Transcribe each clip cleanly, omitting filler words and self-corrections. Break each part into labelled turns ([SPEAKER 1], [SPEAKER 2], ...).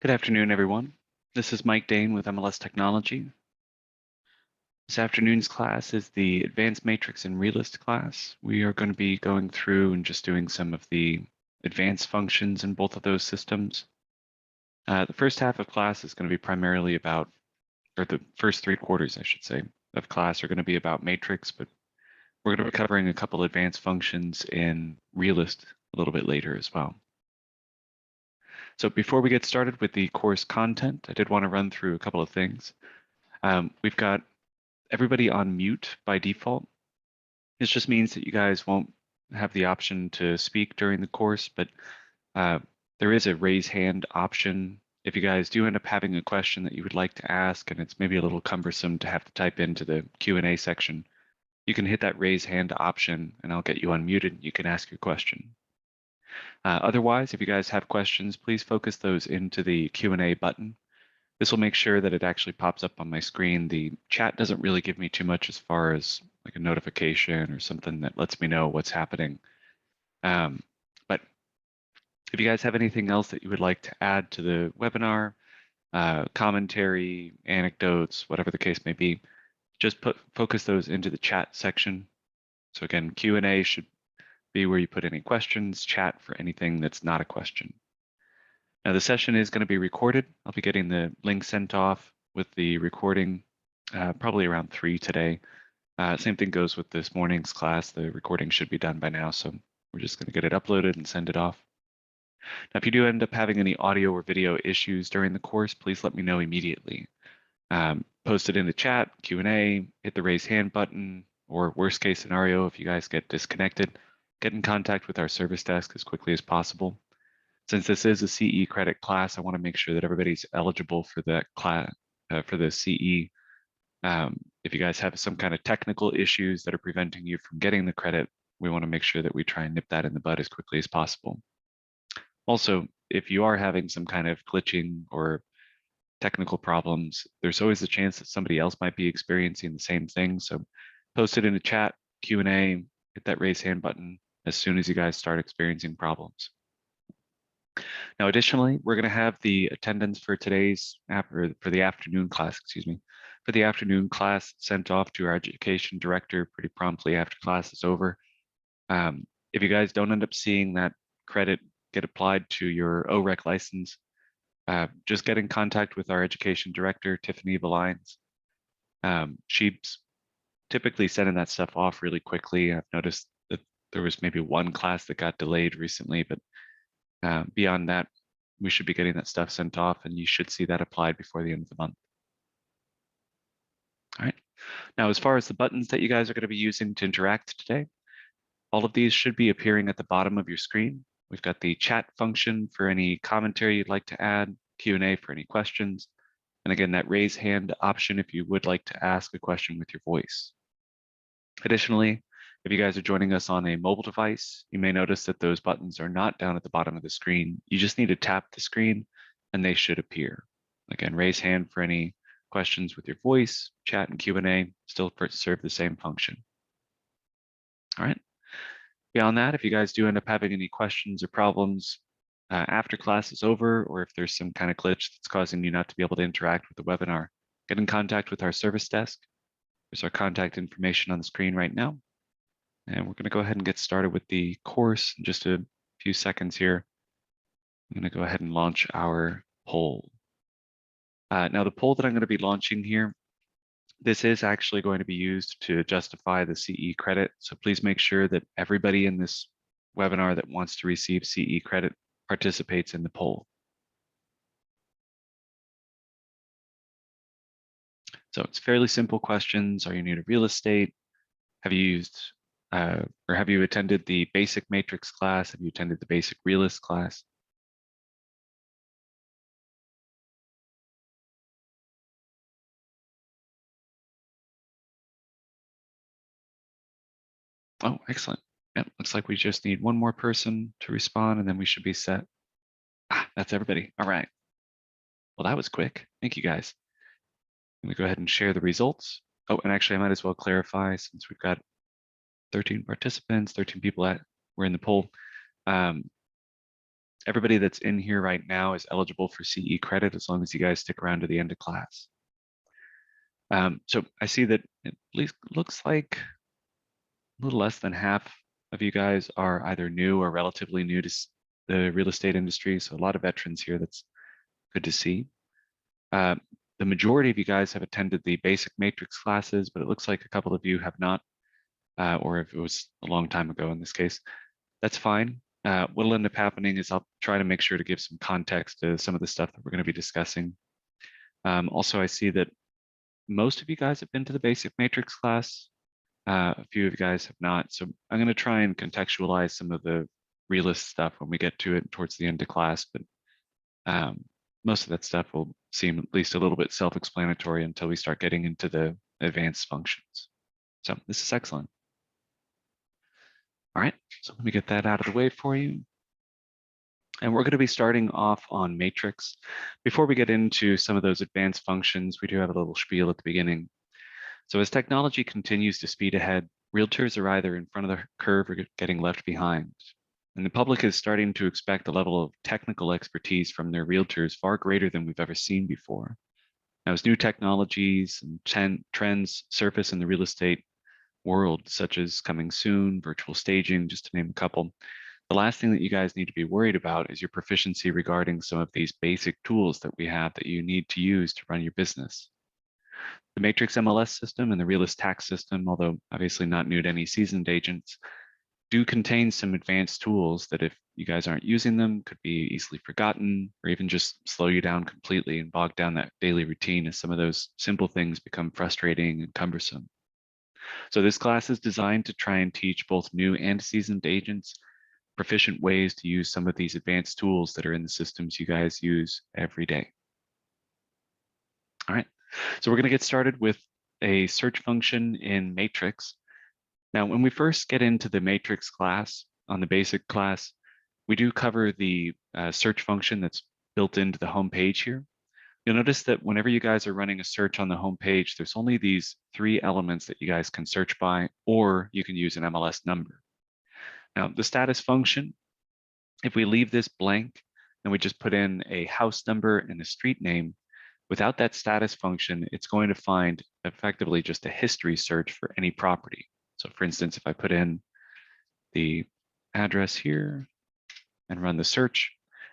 [SPEAKER 1] Good afternoon, everyone. This is Mike Dane with MLS Technology. This afternoon's class is the Advanced Matrix and Realist class. We are going to be going through and just doing some of the advanced functions in both of those systems. The first half of class is going to be primarily about, or the first 3 quarters, I should say, of class are going to be about matrix, but we're going to be covering a couple advanced functions in Realist a little bit later as well. So before we get started with the course content, I did want to run through a couple of things. We've got everybody on mute by default. This just means that you guys won't have the option to speak during the course, but there is a raise hand option. If you guys do end up having a question that you would like to ask, and it's maybe a little cumbersome to have to type into the Q&A section, you can hit that raise hand option and I'll get you unmuted. You can ask your question. Otherwise, if you guys have questions, please focus those into the Q&A button. This will make sure that it actually pops up on my screen. The chat doesn't really give me too much as far as like a notification or something that lets me know what's happening. But if you guys have anything else that you would like to add to the webinar, commentary, anecdotes, whatever the case may be, just focus those into the chat section. So again, Q&A should be where you put any questions, chat for anything that's not a question. Now the session is going to be recorded. I'll be getting the link sent off with the recording probably around 3 today. Same thing goes with this morning's class. The recording should be done by now, so we're just going to get it uploaded and send it off. Now if you do end up having any audio or video issues during the course, please let me know immediately. Post it in the chat, Q&A, hit the raise hand button, or worst case scenario, if you guys get disconnected, get in contact with our service desk as quickly as possible. Since this is a CE credit class, I want to make sure that everybody's eligible for that class, for the CE. If you guys have some kind of technical issues that are preventing you from getting the credit, we want to make sure that we try and nip that in the bud as quickly as possible. Also, if you are having some kind of glitching or technical problems, there's always a chance that somebody else might be experiencing the same thing. So post it in the chat, Q&A, hit that raise hand button as soon as you guys start experiencing problems. Now, additionally, we're going to have the attendance for today's for the afternoon class, for the afternoon class sent off to our education director pretty promptly after class is over. If you guys don't end up seeing that credit get applied to your OREC license, just get in contact with our education director, Tiffany Valines. She's typically sending that stuff off really quickly. I've noticed that there was maybe one class that got delayed recently, but beyond that, we should be getting that stuff sent off, and you should see that applied before the end of the month. All right. Now, as far as the buttons that you guys are going to be using to interact today, all of these should be appearing at the bottom of your screen. We've got the chat function for any commentary you'd like to add, Q&A for any questions, and again, that raise hand option if you would like to ask a question with your voice. Additionally, if you guys are joining us on a mobile device, you may notice that those buttons are not down at the bottom of the screen. You just need to tap the screen and they should appear. Again, raise hand for any questions with your voice, chat and Q&A still serve the same function. All right. Beyond that, if you guys do end up having any questions or problems after class is over, or if there's some kind of glitch that's causing you not to be able to interact with the webinar, get in contact with our service desk. There's our contact information on the screen right now. And we're going to go ahead and get started with the course in just a few seconds here. I'm going to go ahead and launch our poll. Now, the poll that I'm going to be launching here This is actually going to be used to justify the CE credit. So please make sure that everybody in this webinar that wants to receive CE credit participates in the poll. So it's fairly simple questions. Are you new to real estate? Have you used or have you attended the basic matrix class? Have you attended the basic realist class? Oh, excellent. Yep, looks like we just need one more person to respond and then we should be set. Ah, that's everybody. All right. Well, that was quick. Thank you guys. Let me go ahead and share the results. Oh, and actually I might as well clarify since we've got 13 participants, 13 people that were in the poll. Everybody that's in here right now is eligible for CE credit as long as you guys stick around to the end of class. So I see that it at least looks like a little less than half of you guys are either new or relatively new to the real estate industry. So a lot of veterans here. That's good to see. The majority of you guys have attended the basic matrix classes, but it looks like a couple of you have not, or if it was a long time ago in this case, that's fine. What'll end up happening is I'll try to make sure to give some context to some of the stuff that we're going to be discussing. Also, I see that most of you guys have been to the basic matrix class. A few of you guys have not. So I'm going to try and contextualize some of the realist stuff when we get to it towards the end of class. But most of that stuff will seem at least a little bit self-explanatory until we start getting into the advanced functions. So this is excellent. All right, so let me get that out of the way for you. And we're going to be starting off on matrix. Before we get into some of those advanced functions, we do have a little spiel at the beginning. So as technology continues to speed ahead, realtors are either in front of the curve or getting left behind. And the public is starting to expect a level of technical expertise from their realtors far greater than we've ever seen before. Now, as new technologies and trends surface in the real estate world, such as coming soon, virtual staging, just to name a couple, the last thing that you guys need to be worried about is your proficiency regarding some of these basic tools that we have that you need to use to run your business. The Matrix MLS system and the Realist tax system, although obviously not new to any seasoned agents, do contain some advanced tools that if you guys aren't using them could be easily forgotten or even just slow you down completely and bog down that daily routine as some of those simple things become frustrating and cumbersome. So this class is designed to try and teach both new and seasoned agents proficient ways to use some of these advanced tools that are in the systems you guys use every day. All right, so we're going to get started with a search function in Matrix. Now, when we first get into the Matrix class, on the basic class, we do cover the search function that's built into the home page here. You'll notice that whenever you guys are running a search on the home page, there's only these 3 elements that you guys can search by, or you can use an MLS number. Now, the status function, if we leave this blank and we just put in a house number and a street name, without that status function, it's going to find effectively just a history search for any property. So for instance, if I put in the address here and run the search,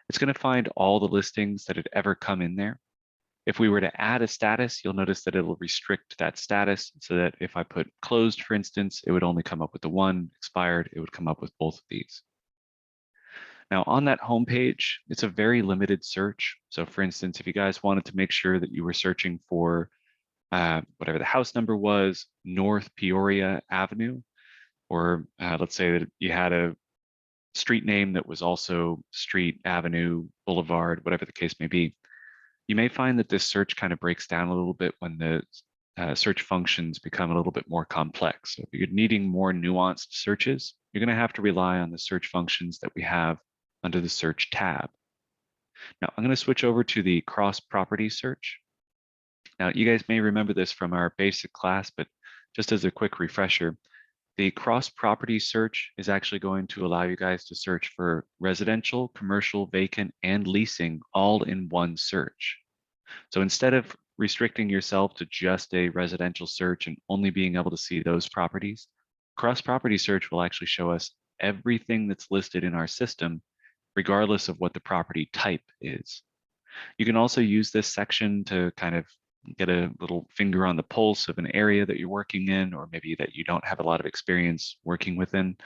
[SPEAKER 1] it's going to find all the listings that had ever come in there. If we were to add a status, you'll notice that it'll restrict that status so that if I put closed, for instance, it would only come up with the one, expired, it would come up with both of these. Now on that home page, it's a very limited search. So for instance, if you guys wanted to make sure that you were searching for whatever the house number was, North Peoria Avenue, or let's say that you had a street name that was also street, avenue, boulevard, whatever the case may be, you may find that this search kind of breaks down a little bit when the search functions become a little bit more complex. So if you're needing more nuanced searches, you're going to have to rely on the search functions that we have under the search tab. Now I'm going to switch over to the cross property search. Now you guys may remember this from our basic class, but just as a quick refresher, the cross property search is actually going to allow you guys to search for residential, commercial, vacant, and leasing all in one search. So instead of restricting yourself to just a residential search and only being able to see those properties, cross property search will actually show us everything that's listed in our system, regardless of what the property type is. You can also use this section to kind of get a little finger on the pulse of an area that you're working in, or maybe that you don't have a lot of experience working within.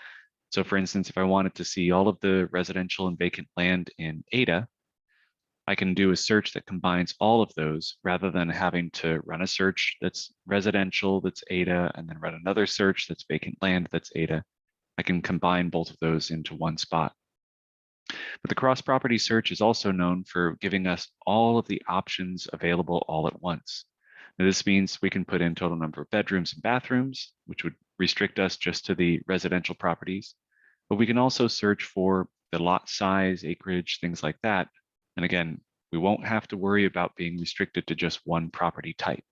[SPEAKER 1] So for instance, if I wanted to see all of the residential and vacant land in Ada, I can do a search that combines all of those rather than having to run a search that's residential, that's Ada, and then run another search that's vacant land, that's Ada. I can combine both of those into one spot. But the cross-property search is also known for giving us all of the options available all at once. Now, this means we can put in total number of bedrooms and bathrooms, which would restrict us just to the residential properties. But we can also search for the lot size, acreage, things like that. And again, we won't have to worry about being restricted to just one property type.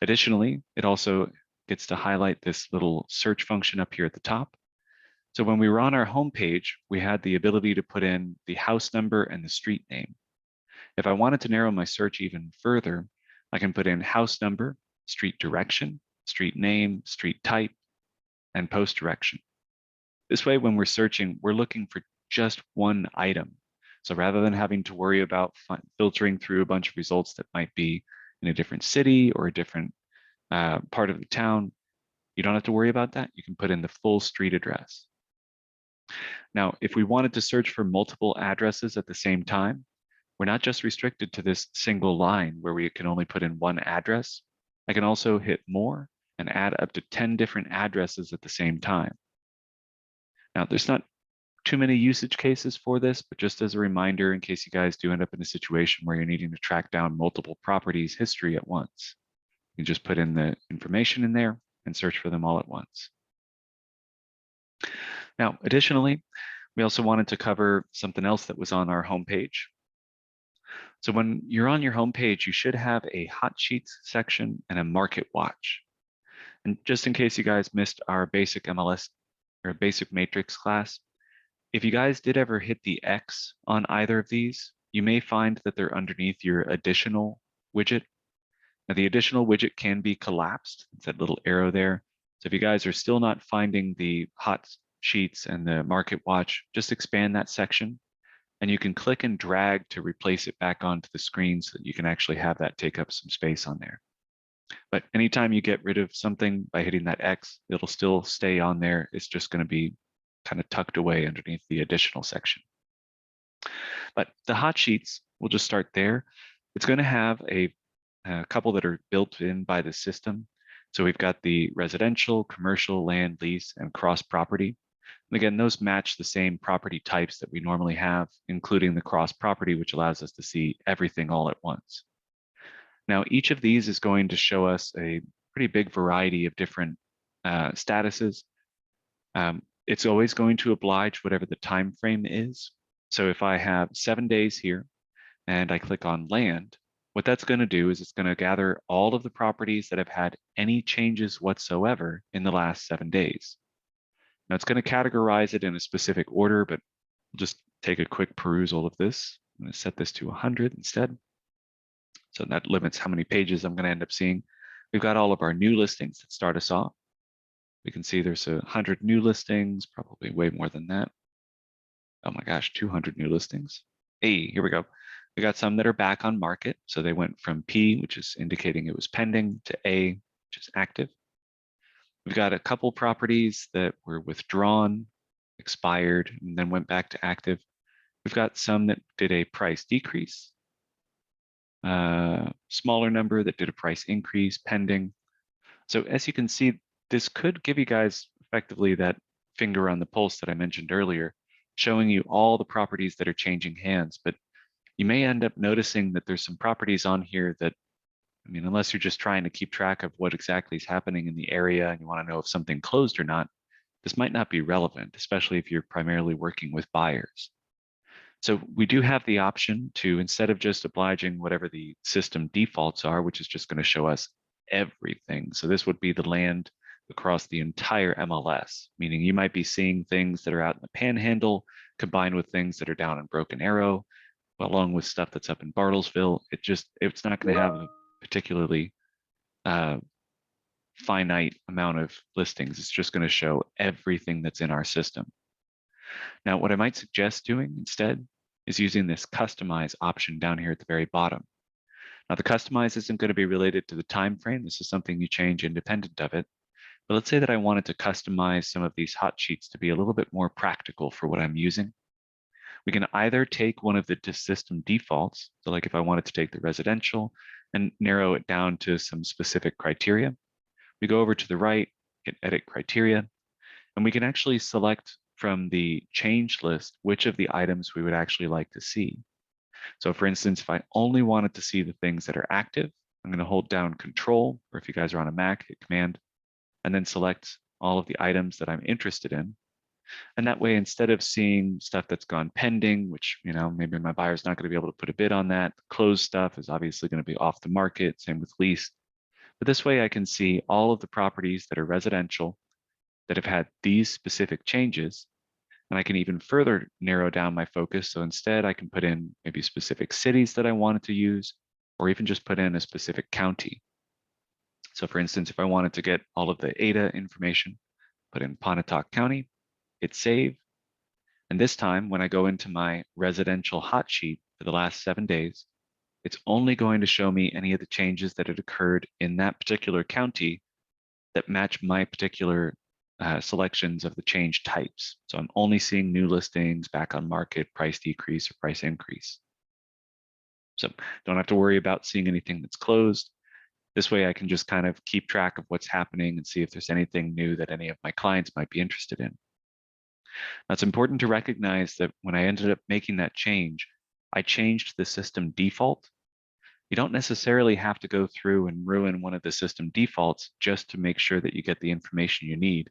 [SPEAKER 1] Additionally, it also gets to highlight this little search function up here at the top. So when we were on our homepage, we had the ability to put in the house number and the street name. If I wanted to narrow my search even further, I can put in house number, street direction, street name, street type, and post direction. This way, when we're searching, we're looking for just one item. So rather than having to worry about filtering through a bunch of results that might be in a different city or a different part of the town, you don't have to worry about that. You can put in the full street address. Now, if we wanted to search for multiple addresses at the same time, we're not just restricted to this single line where we can only put in one address. I can also hit more and add up to 10 different addresses at the same time. Now, there's not too many usage cases for this, but just as a reminder, in case you guys do end up in a situation where you're needing to track down multiple properties' history at once, you just put in the information in there and search for them all at once. Now, additionally, we also wanted to cover something else that was on our homepage. So when you're on your homepage, you should have a hot sheets section and a market watch. And just in case you guys missed our basic MLS or basic matrix class, if you guys did ever hit the X on either of these, you may find that they're underneath your additional widget. Now the additional widget can be collapsed. It's that little arrow there. So if you guys are still not finding the hot sheets and the market watch, just expand that section and you can click and drag to replace it back onto the screen so that you can actually have that take up some space on there. But anytime you get rid of something by hitting that X, it'll still stay on there. It's just going to be kind of tucked away underneath the additional section. But the hot sheets, we'll just start there. It's going to have a couple that are built in by the system. So we've got the residential, commercial, land, lease, and cross property. And again, those match the same property types that we normally have, including the cross property, which allows us to see everything all at once. Now, each of these is going to show us a pretty big variety of different statuses. It's always going to oblige whatever the time frame is. So if I have 7 days here and I click on land, what that's going to do is it's going to gather all of the properties that have had any changes whatsoever in the last 7 days. Now it's going to categorize it in a specific order, but we'll just take a quick perusal of this. I'm going to set this to 100 instead. So that limits how many pages I'm going to end up seeing. We've got all of our new listings that start us off. We can see there's 100 new listings, probably way more than that. Oh my gosh, 200 new listings. Hey, here we go. We got some that are back on market. So they went from P, which is indicating it was pending, to A, which is active. We've got a couple properties that were withdrawn, expired, and then went back to active. We've got some that did a price decrease, smaller number that did a price increase, pending. So as you can see, this could give you guys effectively that finger on the pulse that I mentioned earlier, showing you all the properties that are changing hands. But you may end up noticing that there's some properties on here that, I mean, unless you're just trying to keep track of what exactly is happening in the area and you want to know if something closed or not, this might not be relevant, especially if you're primarily working with buyers. So we do have the option to, instead of just obliging whatever the system defaults are, which is just going to show us everything. So this would be the land across the entire MLS, meaning you might be seeing things that are out in the Panhandle combined with things that are down in Broken Arrow, along with stuff that's up in Bartlesville. It's not going to have a particularly finite amount of listings. It's just going to show everything that's in our system. Now, what I might suggest doing instead is using this customize option down here at the very bottom. Now, the customize isn't going to be related to the time frame. This is something you change independent of it. But let's say that I wanted to customize some of these hot sheets to be a little bit more practical for what I'm using. We can either take one of the system defaults. So like if I wanted to take the residential and narrow it down to some specific criteria, we go over to the right, hit edit criteria, and we can actually select from the change list which of the items we would actually like to see. So for instance, if I only wanted to see the things that are active, I'm going to hold down Control, or if you guys are on a Mac, hit Command, and then select all of the items that I'm interested in. And that way, instead of seeing stuff that's gone pending, which, maybe my buyer's not going to be able to put a bid on that, closed stuff is obviously going to be off the market, same with lease. But this way I can see all of the properties that are residential that have had these specific changes. And I can even further narrow down my focus. So instead I can put in maybe specific cities that I wanted to use, or even just put in a specific county. So for instance, if I wanted to get all of the ADA information, put in Pontotoc County, hit save. And this time when I go into my residential hot sheet for the last 7 days, it's only going to show me any of the changes that had occurred in that particular county that match my particular selections of the change types. So I'm only seeing new listings, back on market, price decrease, or price increase. So don't have to worry about seeing anything that's closed. This way I can just kind of keep track of what's happening and see if there's anything new that any of my clients might be interested in. Now, it's important to recognize that when I ended up making that change, I changed the system default. You don't necessarily have to go through and ruin one of the system defaults just to make sure that you get the information you need.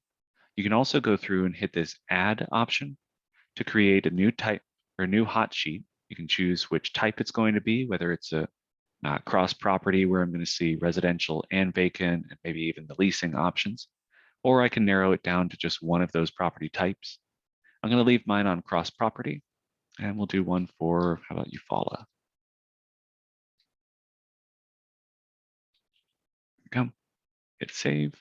[SPEAKER 1] You can also go through and hit this add option to create a new type or a new hot sheet. You can choose which type it's going to be, whether it's a cross property where I'm going to see residential and vacant and maybe even the leasing options, or I can narrow it down to just one of those property types. I'm going to leave mine on cross property, and we'll do one for, how about Eufaula? There we go. Hit save.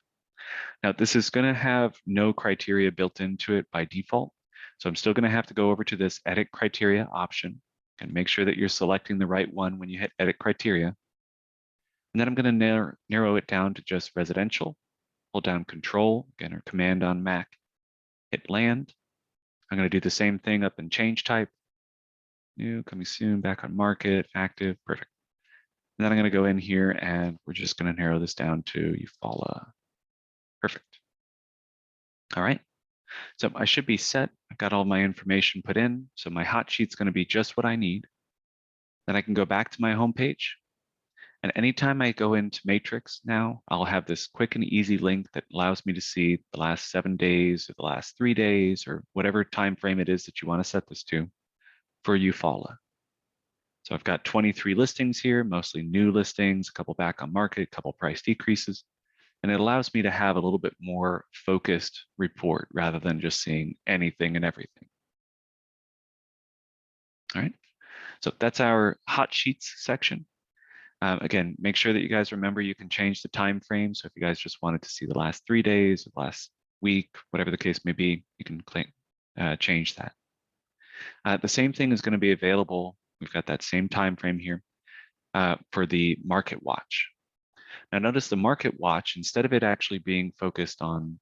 [SPEAKER 1] Now this is going to have no criteria built into it by default. So I'm still going to have to go over to this edit criteria option and make sure that you're selecting the right one when you hit edit criteria. And then I'm going to narrow it down to just residential. Hold down Control, again, or Command on Mac. Hit land. I'm going to do the same thing up in change type. New, coming soon, back on market, active, perfect. And then I'm going to go in here and we're just going to narrow this down to Eufaula. Perfect. All right. So I should be set. I've got all my information put in. So my hot sheet's going to be just what I need. Then I can go back to my home page. And anytime I go into Matrix now, I'll have this quick and easy link that allows me to see the last 7 days or the last 3 days or whatever time frame it is that you want to set this to for Eufaula. So I've got 23 listings here, mostly new listings, a couple back on market, a couple price decreases. And it allows me to have a little bit more focused report rather than just seeing anything and everything. All right, so that's our hot sheets section. Again, make sure that you guys remember you can change the time frame. So if you guys just wanted to see the last 3 days, the last week, whatever the case may be, you can change that. The same thing is going to be available. We've got that same time frame here for the market watch. Now notice the market watch, instead of it actually being focused on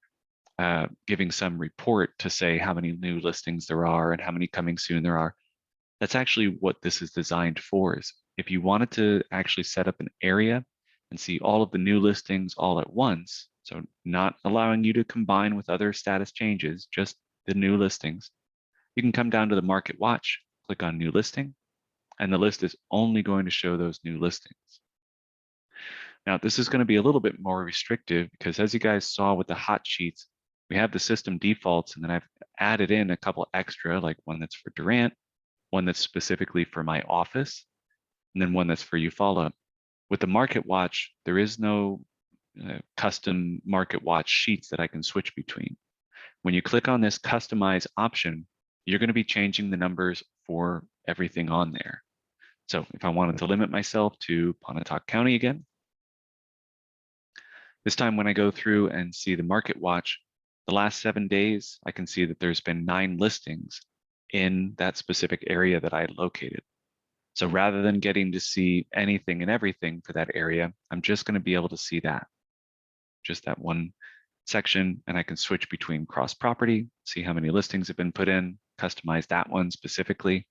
[SPEAKER 1] giving some report to say how many new listings there are and how many coming soon there are, that's actually what this is designed for. Is if you wanted to actually set up an area and see all of the new listings all at once, so not allowing you to combine with other status changes, just the new listings, you can come down to the market watch, click on new listing, and the list is only going to show those new listings. Now, this is going to be a little bit more restrictive because as you guys saw with the hot sheets, we have the system defaults, and then I've added in a couple extra, like one that's for Durant, one that's specifically for my office, and then one that's for Eufaula. With the Market Watch, there is no custom Market Watch sheets that I can switch between. When you click on this Customize option, you're going to be changing the numbers for everything on there. So if I wanted to limit myself to Pontotoc County again, this time when I go through and see the Market Watch, the last 7 days, I can see that there's been 9 listings in that specific area that I located. So rather than getting to see anything and everything for that area, I'm just going to be able to see that, just that one section, and I can switch between cross property, see how many listings have been put in, customize that one specifically.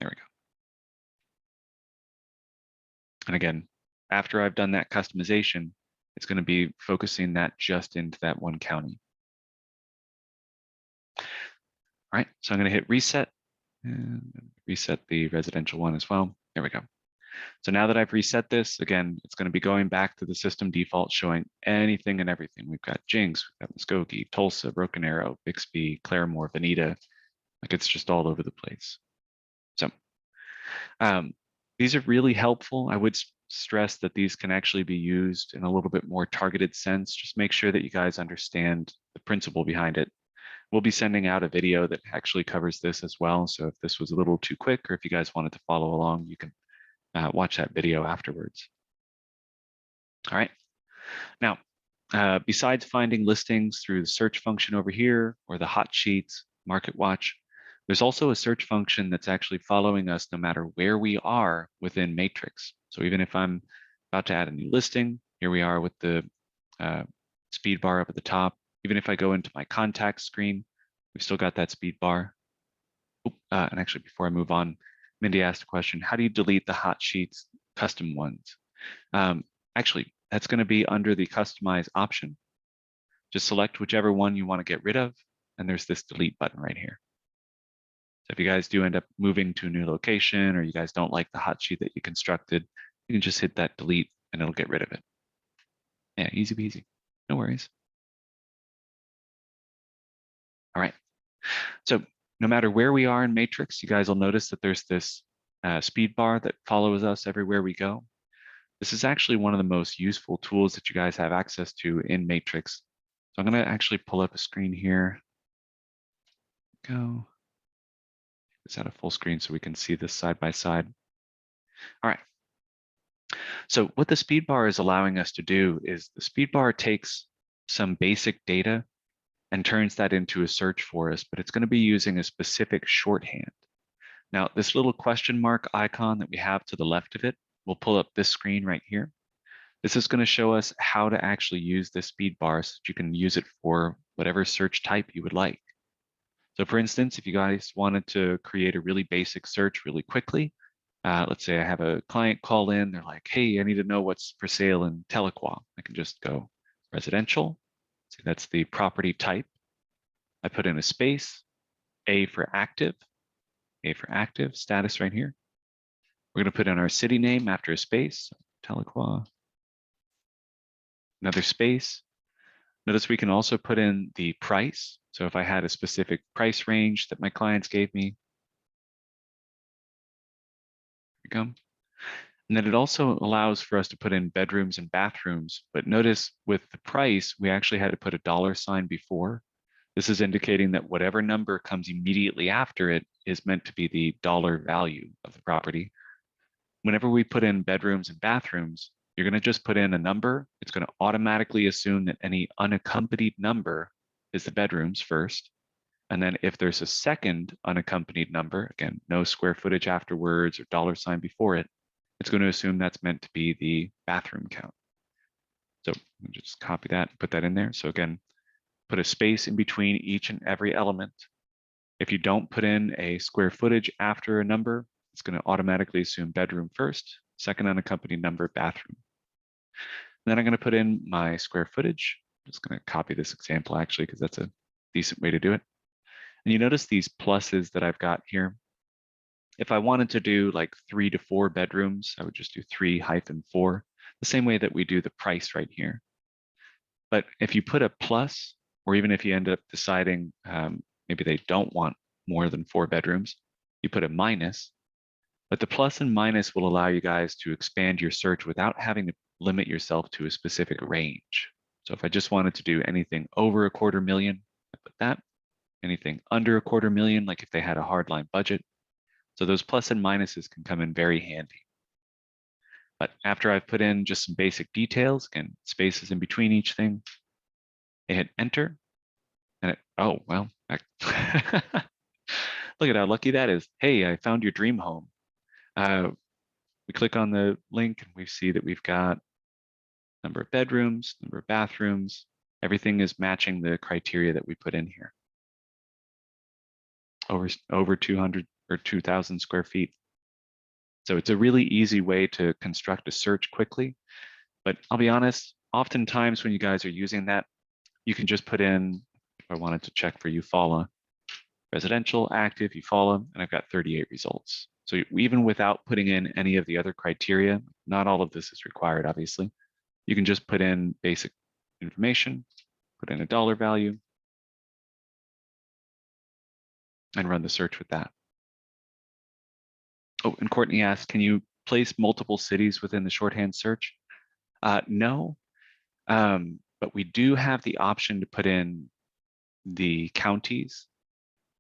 [SPEAKER 1] There we go. And again, after I've done that customization, it's going to be focusing that just into that one county. All right, so I'm going to hit reset and reset the residential one as well. There we go. So now that I've reset this, again, it's going to be going back to the system default showing anything and everything. We've got Jinx, we've got Muskogee, Tulsa, Broken Arrow, Bixby, Claremore, Veneta. Like it's just all over the place. So these are really helpful. I would stress that these can actually be used in a little bit more targeted sense. Just make sure that you guys understand the principle behind it. We'll be sending out a video that actually covers this as well. So if this was a little too quick, or if you guys wanted to follow along, you can watch that video afterwards. All right. Now, besides finding listings through the search function over here or the hot sheets, Market Watch, there's also a search function that's actually following us no matter where we are within Matrix. So even if I'm about to add a new listing, here we are with the speed bar up at the top. Even if I go into my contact screen, we've still got that speed bar. And actually, before I move on, Mindy asked a question, how do you delete the hot sheets custom ones? Actually, that's going to be under the customize option. Just select whichever one you want to get rid of, and there's this delete button right here. So if you guys do end up moving to a new location, or you guys don't like the hot sheet that you constructed, you can just hit that delete and it'll get rid of it. Yeah, easy peasy, no worries. All right, so no matter where we are in Matrix, you guys will notice that there's this speed bar that follows us everywhere we go. This is actually one of the most useful tools that you guys have access to in Matrix. So I'm going to actually pull up a screen here. Go. It's at a full screen so we can see this side by side. All right. So what the speed bar is allowing us to do is the speed bar takes some basic data and turns that into a search for us, but it's going to be using a specific shorthand. Now, this little question mark icon that we have to the left of it, we'll pull up this screen right here. This is going to show us how to actually use this speed bar so that you can use it for whatever search type you would like. So for instance, if you guys wanted to create a really basic search really quickly, let's say I have a client call in, they're like, hey, I need to know what's for sale in Tahlequah. I can just go residential. See, that's the property type. I put in a space, A for active, status right here. We're going to put in our city name after a space, Tahlequah, another space. Notice we can also put in the price. So if I had a specific price range that my clients gave me, here we go. And then it also allows for us to put in bedrooms and bathrooms. But notice with the price, we actually had to put a $sign before. This is indicating that whatever number comes immediately after it is meant to be the dollar value of the property. Whenever we put in bedrooms and bathrooms, you're going to just put in a number. It's going to automatically assume that any unaccompanied number is the bedrooms first. And then if there's a second unaccompanied number, again, no square footage afterwards or $sign before it, it's going to assume that's meant to be the bathroom count. So just copy that, put that in there. So again, put a space in between each and every element. If you don't put in a square footage after a number, it's going to automatically assume bedroom first, second unaccompanied number, bathroom. And then I'm going to put in my square footage. I'm just going to copy this example actually, because that's a decent way to do it. And you notice these pluses that I've got here. If I wanted to do like 3 to 4 bedrooms, I would just do 3-4, the same way that we do the price right here. But if you put a plus, or even if you end up deciding maybe they don't want more than 4 bedrooms, you put a minus. But the plus and minus will allow you guys to expand your search without having to limit yourself to a specific range. So if I just wanted to do anything over $250,000, I put that. Anything under $250,000, like if they had a hardline budget. So those plus and minuses can come in very handy. But after I've put in just some basic details, again, spaces in between each thing, I hit enter, and it, oh, well, Look at how lucky that is. Hey, I found your dream home. We click on the link and we see that we've got number of bedrooms, number of bathrooms. Everything is matching the criteria that we put in here. Over 200 or 2,000 square feet. So it's a really easy way to construct a search quickly. But I'll be honest, oftentimes when you guys are using that, you can just put in, if I wanted to check for Eufaula, residential, active, Eufaula, and I've got 38 results. So even without putting in any of the other criteria, not all of this is required, obviously. You can just put in basic information, put in a dollar value, and run the search with that. Oh, and Courtney asked, can you place multiple cities within the shorthand search? No, but we do have the option to put in the counties.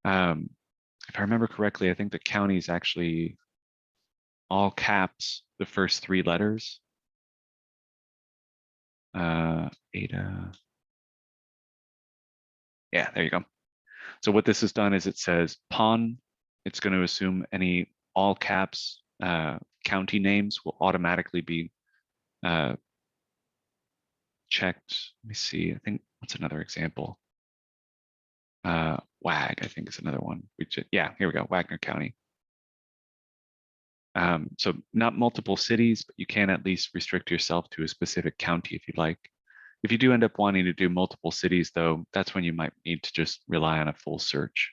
[SPEAKER 1] If I remember correctly, I think the counties actually all caps the first three letters. Ada. Yeah, there you go. So what this has done is it says PON. It's going to assume any all caps county names will automatically be checked. Let me see. I think what's another example? WAG, I think is another one. Yeah, here we go. Wagner County. So not multiple cities, but you can at least restrict yourself to a specific county if you'd like. If you do end up wanting to do multiple cities, though, that's when you might need to just rely on a full search.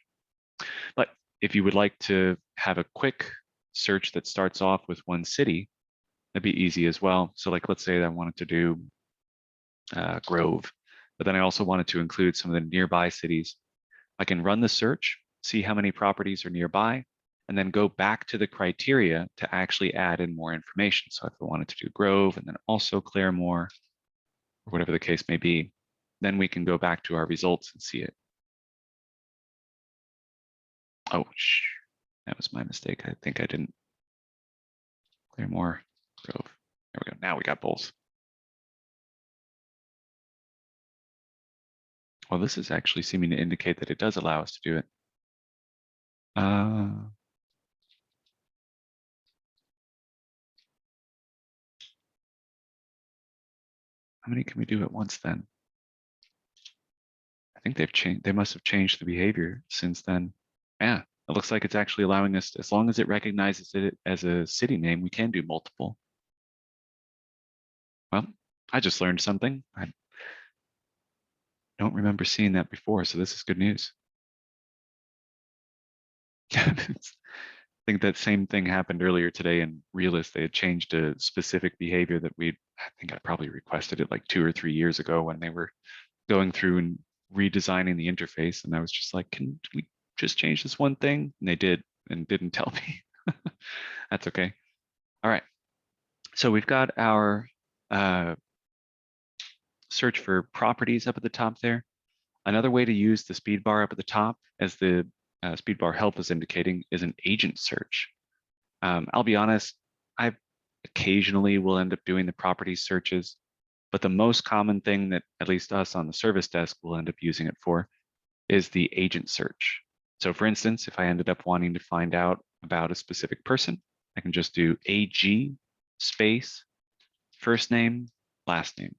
[SPEAKER 1] But if you would like to have a quick search that starts off with one city, that'd be easy as well. So like, let's say I wanted to do Grove, but then I also wanted to include some of the nearby cities. I can run the search, see how many properties are nearby, and then go back to the criteria to actually add in more information. So if I wanted to do Grove and then also Claremore, or whatever the case may be, then we can go back to our results and see it. Oh, that was my mistake. I think I didn't. Claremore, Grove. There we go. Now we got both. Well, this is actually seeming to indicate that it does allow us to do it. How many can we do at once then? I think they've changed. They must have changed the behavior since then. Yeah, it looks like it's actually allowing us, as long as it recognizes it as a city name, we can do multiple. Well, I just learned something. I don't remember seeing that before, so this is good news. I think that same thing happened earlier today in Realist. They had changed a specific behavior that I think I probably requested it like 2 or 3 years ago when they were going through and redesigning the interface. And I was just like, can we just change this one thing? And they did and didn't tell me. That's okay. All right. So we've got our search for properties up at the top there. Another way to use the speed bar up at the top, as the speed bar help is indicating, is an agent search. I'll be honest, I occasionally will end up doing the property searches, but the most common thing that at least us on the service desk will end up using it for is the agent search. So for instance, if I ended up wanting to find out about a specific person, I can just do AG space, first name, last name.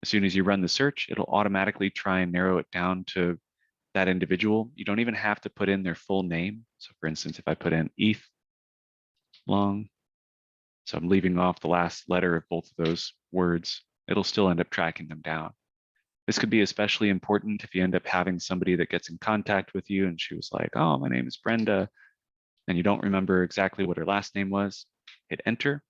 [SPEAKER 1] As soon as you run the search, it'll automatically try and narrow it down to that individual. You don't even have to put in their full name. So for instance, if I put in ETH long, so I'm leaving off the last letter of both of those words, it'll still end up tracking them down. This could be especially important if you end up having somebody that gets in contact with you and she was like, oh, my name is Brenda, and you don't remember exactly what her last name was. Hit enter.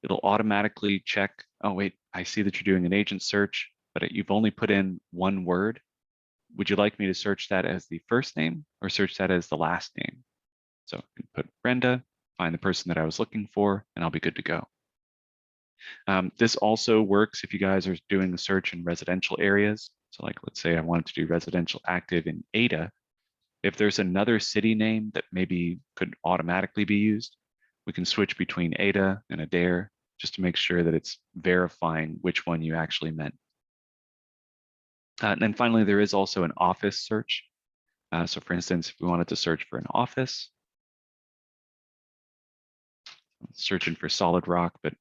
[SPEAKER 1] It'll automatically check, oh, wait, I see that you're doing an agent search, but you've only put in one word. Would you like me to search that as the first name or search that as the last name? So I can put Brenda, find the person that I was looking for, and I'll be good to go. This also works if you guys are doing the search in residential areas. So like, let's say I wanted to do residential active in Ada. If there's another city name that maybe could automatically be used, we can switch between Ada and Adair just to make sure that it's verifying which one you actually meant. And then finally, there is also an office search. So for instance, if we wanted to search for an office, searching for solid rock, but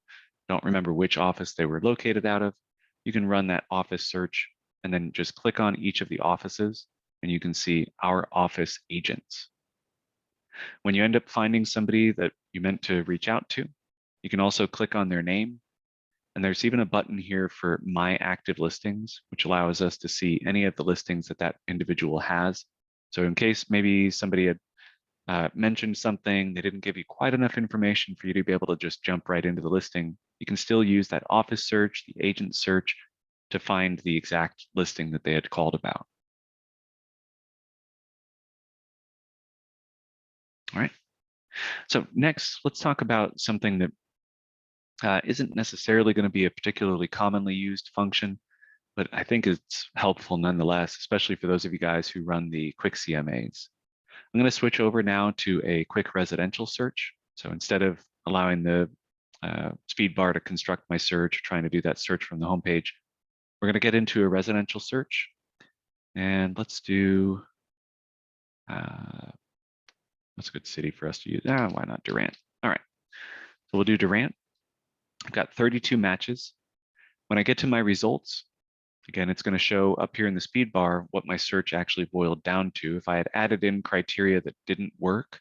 [SPEAKER 1] don't remember which office they were located out of, you can run that office search and then just click on each of the offices and you can see our office agents. When you end up finding somebody that you meant to reach out to, you can also click on their name. And there's even a button here for My Active Listings, which allows us to see any of the listings that that individual has. So in case maybe somebody had mentioned something, they didn't give you quite enough information for you to be able to just jump right into the listing, you can still use that office search, the agent search, to find the exact listing that they had called about. All right. So next, let's talk about something that isn't necessarily going to be a particularly commonly used function, but I think it's helpful nonetheless, especially for those of you guys who run the quick CMAs. I'm going to switch over now to a quick residential search. So instead of allowing the speed bar to construct my search, trying to do that search from the homepage, we're going to get into a residential search. And let's do, what's a good city for us to use? Why not Durant? All right, so we'll do Durant. I've got 32 matches. When I get to my results, again, it's going to show up here in the speed bar what my search actually boiled down to. If I had added in criteria that didn't work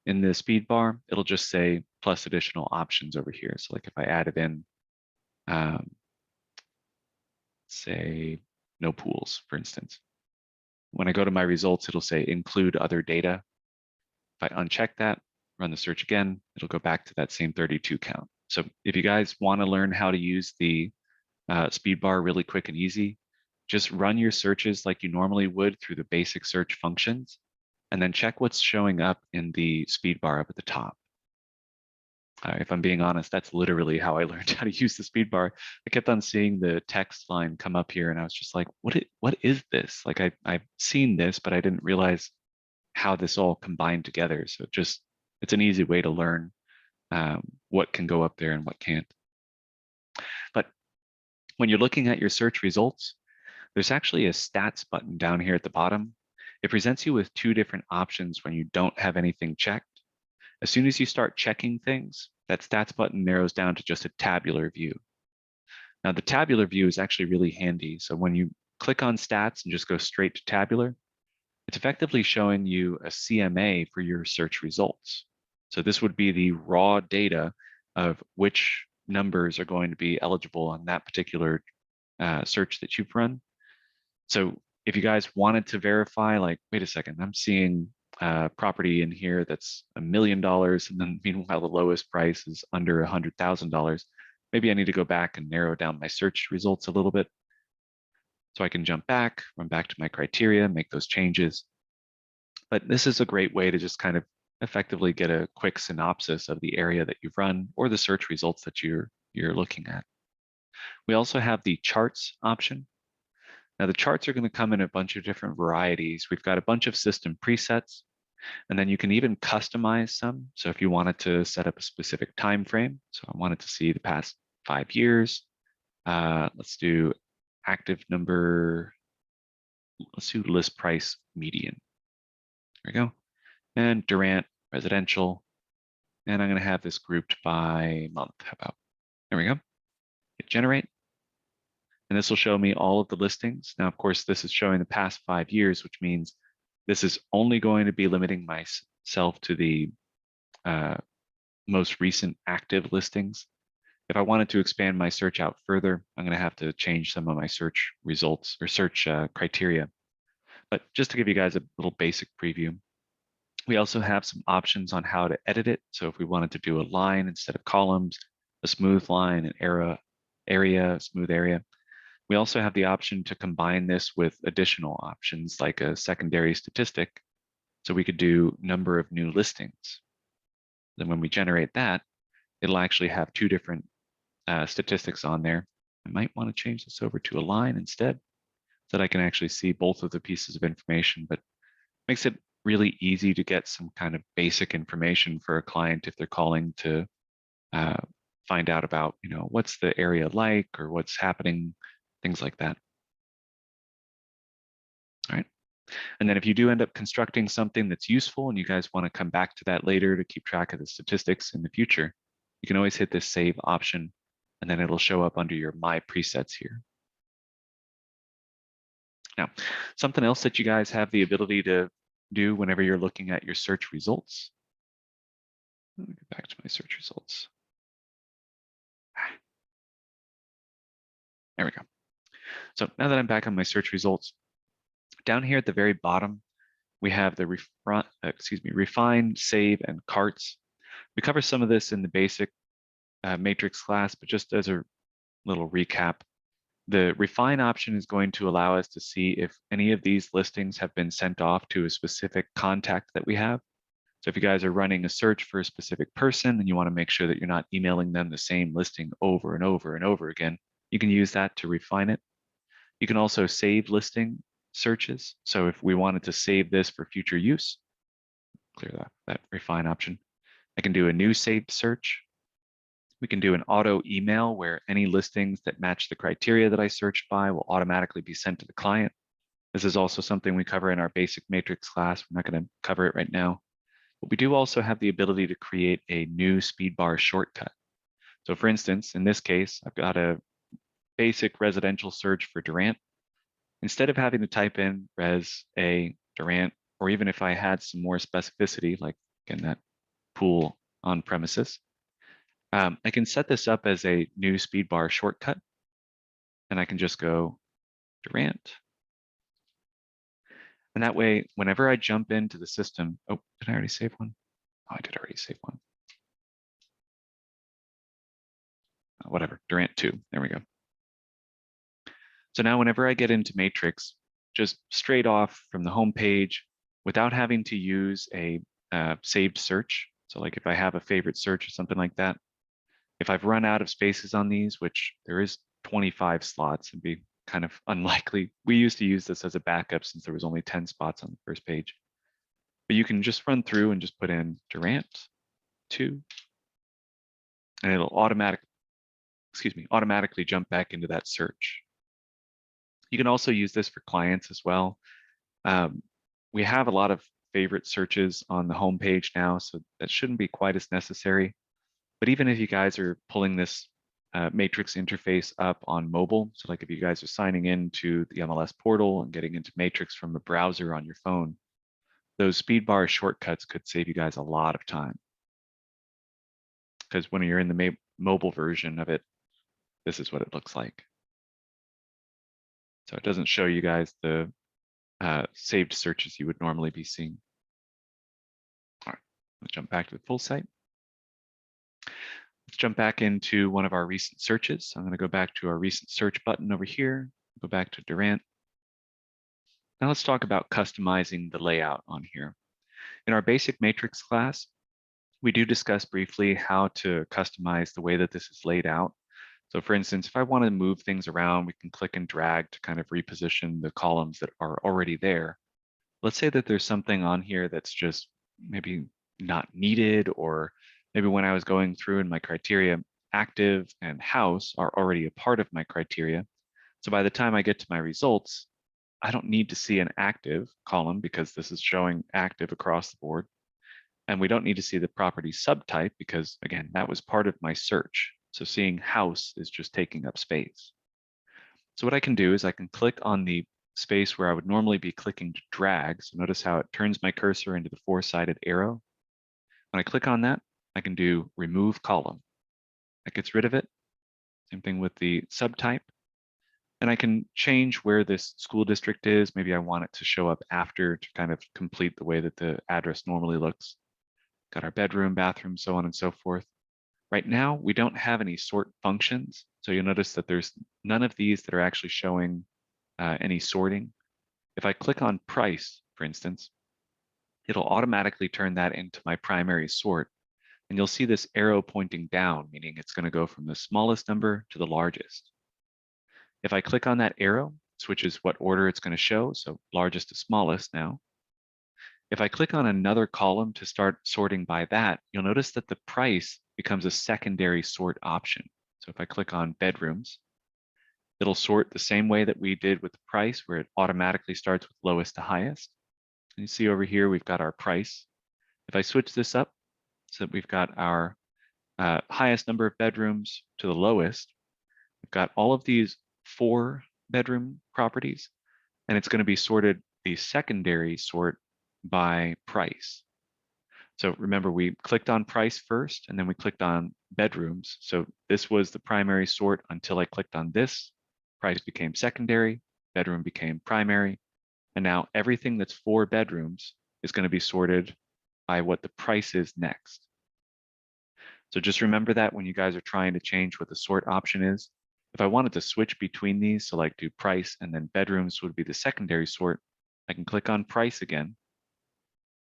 [SPEAKER 1] in the speed bar, it'll just say plus additional options over here. So like if I added in, say, no pools, for instance. When I go to my results, it'll say include other data. If I uncheck that, run the search again, it'll go back to that same 32 count. So if you guys want to learn how to use the speed bar really quick and easy, just run your searches like you normally would through the basic search functions, and then check what's showing up in the speed bar up at the top. If I'm being honest, that's literally how I learned how to use the speed bar. I kept on seeing the text line come up here and I was just like, what is this? Like I've seen this, but I didn't realize how this all combined together. So it's an easy way to learn what can go up there and what can't. But when you're looking at your search results, there's actually a stats button down here at the bottom. It presents you with two different options when you don't have anything checked. As soon as you start checking things, that stats button narrows down to just a tabular view. Now the tabular view is actually really handy. So when you click on stats and just go straight to tabular, it's effectively showing you a CMA for your search results. So this would be the raw data of which numbers are going to be eligible on that particular search that you've run. So if you guys wanted to verify, like, wait a second, I'm seeing property in here that's $1 million, and then meanwhile the lowest price is under $100,000. Maybe I need to go back and narrow down my search results a little bit. So I can jump back, run back to my criteria, make those changes. But this is a great way to just kind of effectively get a quick synopsis of the area that you've run or the search results that you're looking at. We also have the charts option. Now the charts are going to come in a bunch of different varieties. We've got a bunch of system presets, and then you can even customize some. So if you wanted to set up a specific time frame, so I wanted to see the past 5 years, let's do active number, let's do list price median. There we go. And Durant residential. And I'm going to have this grouped by month. How about, there we go. Hit generate. And this will show me all of the listings. Now, of course, this is showing the past 5 years, which means this is only going to be limiting myself to the most recent active listings. If I wanted to expand my search out further, I'm going to have to change some of my search results or search criteria. But just to give you guys a little basic preview, we also have some options on how to edit it. So if we wanted to do a line instead of columns, a smooth line, an area, smooth area. We also have the option to combine this with additional options like a secondary statistic. So we could do number of new listings. Then when we generate that, it'll actually have two different statistics on there. I might want to change this over to a line instead so that I can actually see both of the pieces of information, but makes it really easy to get some kind of basic information for a client if they're calling to find out about, what's the area like or what's happening, things like that. All right. And then if you do end up constructing something that's useful and you guys want to come back to that later to keep track of the statistics in the future, you can always hit this save option, and then it'll show up under your My Presets here. Now, something else that you guys have the ability to do whenever you're looking at your search results. Let me go back to my search results. There we go. So now that I'm back on my search results, down here at the very bottom, we have the refine, save, and carts. We cover some of this in the basic matrix class, but just as a little recap, the refine option is going to allow us to see if any of these listings have been sent off to a specific contact that we have. So if you guys are running a search for a specific person and you want to make sure that you're not emailing them the same listing over and over and over again, you can use that to refine it. You can also save listing searches. So if we wanted to save this for future use, clear that refine option. I can do a new saved search. We can do an auto email where any listings that match the criteria that I searched by will automatically be sent to the client. This is also something we cover in our basic matrix class. We're not going to cover it right now. But we do also have the ability to create a new speed bar shortcut. So for instance, in this case, I've got a basic residential search for Durant. Instead of having to type in res a Durant, or even if I had some more specificity, like in that pool on premises, I can set this up as a new speed bar shortcut, and I can just go Durant. And that way, whenever I jump into the system, oh, did I already save one? Oh, I did already save one. Whatever, Durant 2, there we go. So now whenever I get into Matrix, just straight off from the home page, without having to use a saved search, so like if I have a favorite search or something like that, if I've run out of spaces on these, which there is 25 slots, it'd be kind of unlikely. We used to use this as a backup since there was only 10 spots on the first page. But you can just run through and just put in Durant 2, and it'll automatically jump back into that search. You can also use this for clients as well. We have a lot of favorite searches on the home page now, so that shouldn't be quite as necessary. But even if you guys are pulling this Matrix interface up on mobile, so like if you guys are signing in to the MLS portal and getting into Matrix from a browser on your phone, those speed bar shortcuts could save you guys a lot of time. Because when you're in the mobile version of it, this is what it looks like. So it doesn't show you guys the saved searches you would normally be seeing. All right, let's jump back to the full site. Let's jump back into one of our recent searches. I'm going to go back to our recent search button over here, go back to Durant. Now let's talk about customizing the layout on here. In our basic matrix class, we do discuss briefly how to customize the way that this is laid out. So for instance, if I want to move things around, we can click and drag to kind of reposition the columns that are already there. Let's say that there's something on here that's just maybe not needed, or maybe when I was going through in my criteria, active and house are already a part of my criteria. So by the time I get to my results, I don't need to see an active column because this is showing active across the board. And we don't need to see the property subtype because, again, that was part of my search. So seeing house is just taking up space. So what I can do is I can click on the space where I would normally be clicking to drag. So notice how it turns my cursor into the four-sided arrow. When I click on that, I can do remove column. That gets rid of it. Same thing with the subtype. And I can change where this school district is. Maybe I want it to show up after to kind of complete the way that the address normally looks. Got our bedroom, bathroom, so on and so forth. Right now, we don't have any sort functions. So you'll notice that there's none of these that are actually showing any sorting. If I click on price, for instance, it'll automatically turn that into my primary sort. And you'll see this arrow pointing down, meaning it's going to go from the smallest number to the largest. If I click on that arrow, it switches what order it's going to show, so largest to smallest now. If I click on another column to start sorting by that, you'll notice that the price becomes a secondary sort option. So if I click on bedrooms, It'll sort the same way that we did with the price, where it automatically starts with lowest to highest. And you see over here, we've got our price. If I switch this up so that we've got our highest number of bedrooms to the lowest, we've got all of these 4-bedroom properties, and it's going to be sorted the secondary sort by price. So remember, we clicked on price first, and then we clicked on bedrooms. So this was the primary sort until I clicked on this. Price became secondary, bedroom became primary, and now everything that's 4 bedrooms is going to be sorted by what the price is next. So just remember that when you guys are trying to change what the sort option is. If I wanted to switch between these, so like do price and then bedrooms would be the secondary sort, I can click on price again,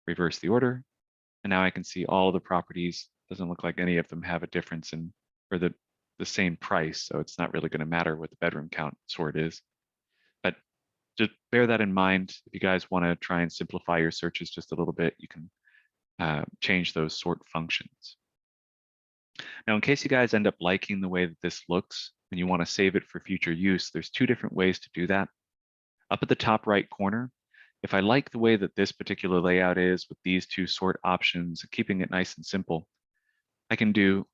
[SPEAKER 1] reverse the order, and now I can see all of the properties. Doesn't look like any of them have a difference in, or the same price, so it's not really going to matter what the bedroom count sort is. But just bear that in mind. If you guys want to try and simplify your searches just a little bit, you can change those sort functions. Now, in case you guys end up liking the way that this looks and you want to save it for future use, there's 2 different ways to do that. Up at the top right corner, if I like the way that this particular layout is with these 2 sort options, keeping it nice and simple, I can do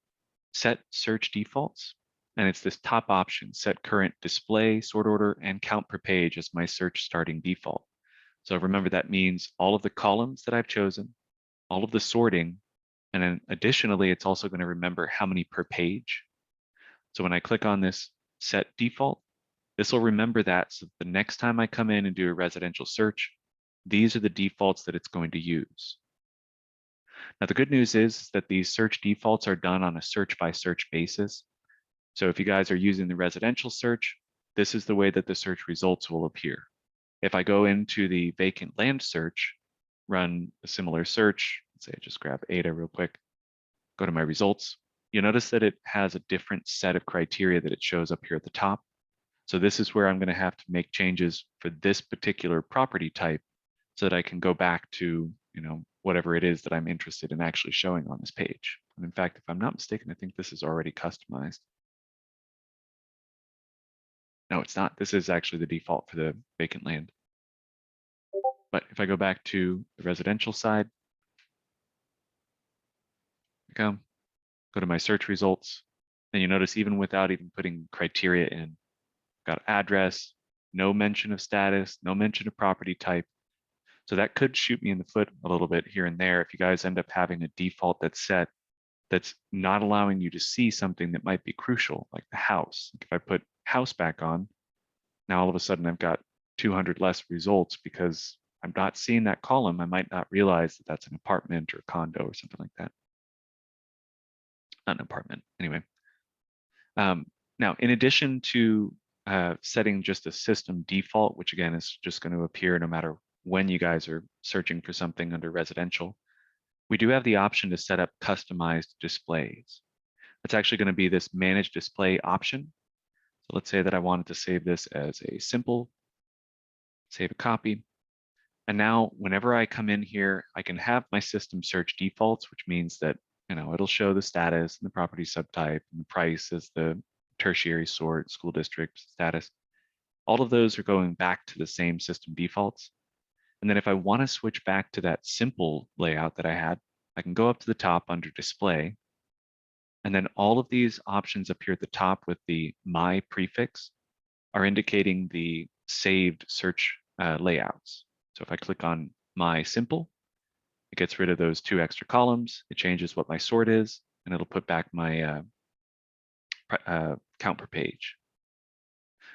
[SPEAKER 1] set search defaults. And it's this top option, set current display, sort order, and count per page as my search starting default. So remember, that means all of the columns that I've chosen, all of the sorting, and then additionally, it's also going to remember how many per page. So when I click on this set default, this will remember that, so the next time I come in and do a residential search, these are the defaults that it's going to use. Now, the good news is that these search defaults are done on a search by search basis. So if you guys are using the residential search, this is the way that the search results will appear. If I go into the vacant land search, run a similar search, let's say I just grab Ada real quick, go to my results, you'll notice that it has a different set of criteria that it shows up here at the top. So this is where I'm going to have to make changes for this particular property type so that I can go back to, whatever it is that I'm interested in actually showing on this page. And in fact, if I'm not mistaken, I think this is already customized. No, it's not. This is actually the default for the vacant land. But if I go back to the residential side, go to my search results, then you notice even without even putting criteria in, got address, no mention of status, no mention of property type. So that could shoot me in the foot a little bit here and there if you guys end up having a default that's set that's not allowing you to see something that might be crucial, like the house. If I put house back on, now all of a sudden I've got 200 less results because I'm not seeing that column. I might not realize that that's an apartment or a condo or something like that. Not an apartment, anyway. Now, in addition to setting just a system default, which again is just going to appear no matter when you guys are searching for something under residential, we do have the option to set up customized displays. It's actually going to be this manage display option. So let's say that I wanted to save this as a simple, save a copy. And now whenever I come in here, I can have my system search defaults, which means that it'll show the status and the property subtype and the price as the tertiary sort, school district status. All of those are going back to the same system defaults. And then if I want to switch back to that simple layout that I had, I can go up to the top under display. And then all of these options up here at the top with the my prefix are indicating the saved search layouts. So if I click on my simple, it gets rid of those 2 extra columns. It changes what my sort is, and it'll put back my count per page.